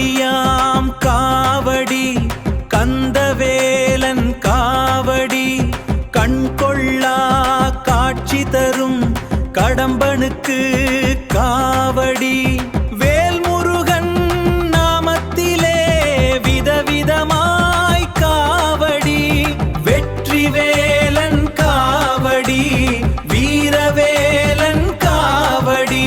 காவடியாம் காவடி கந்தவேலன் காவடி கண்கொள்ளா காட்சி தரும் கடம்பனுக்கு காவடி வேல்முருகன் நாமத்திலே விதவிதமாய் காவடி வெற்றிவேலன் காவடி வீரவேலன் காவடி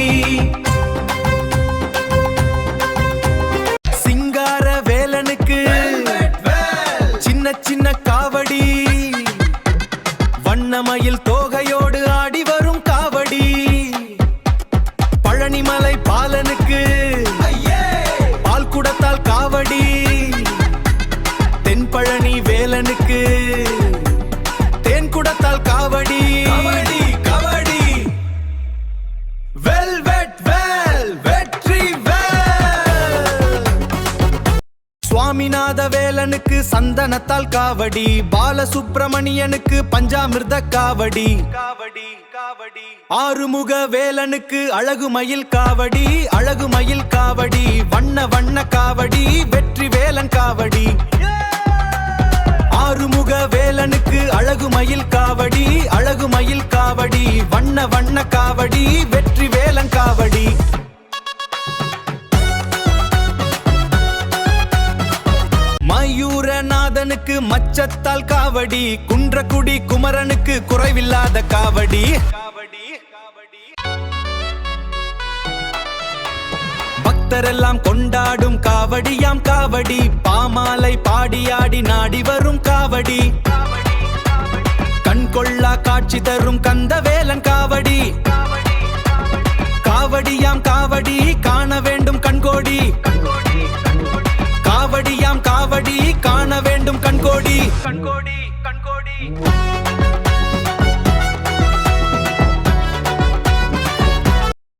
சிங்கார வேலனுக்கு சின்ன சின்ன காவடி வண்ணமயில் தோகையோடு ஆடி வரும் காவடி பழனிமலை பாலனுக்கு பால் குடத்தால் காவடி தென்பழனி வேலனுக்கு தேன் குடத்தால் காவடி காவடி வெல்வெட் வேல் வெற்றி வேல் சுவாமிநாத வேலனுக்கு சந்தனத்தால் காவடி பாலசுப்பிரமணியனுக்கு பஞ்சாமிர்த காவடி காவடி காவடி ஆறுமுக வேலனுக்கு அழகுமயில் காவடி அழகுமயில் காவடி வண்ண வண்ண காவடி வெற்றி வேலன் காவடி ஆறுமுக வேலனுக்கு அழகுமயில் காவடி அழகுமயில் காவடி வண்ண வண்ண காவடி வெற்றி வேலன் காவடி மயூரநாதனுக்கு மச்சத்தால் காவடி குன்றக்குடி குமரனுக்கு குறைவில்லாத காவடி பக்தரெல்லாம் கொண்டாடும் காவடியாம் காவடி பாமாலை பாடியாடி நாடி வரும் காவடி கண்கொள்ளா காட்சி தரும் கந்தவேலன் காவடி காவடியாம் காவடி காண வேண்டும் கண்கோடி காவடியாம் காவடி காண வேண்டும் கண்கோடி கண்கோடி கண்கோடி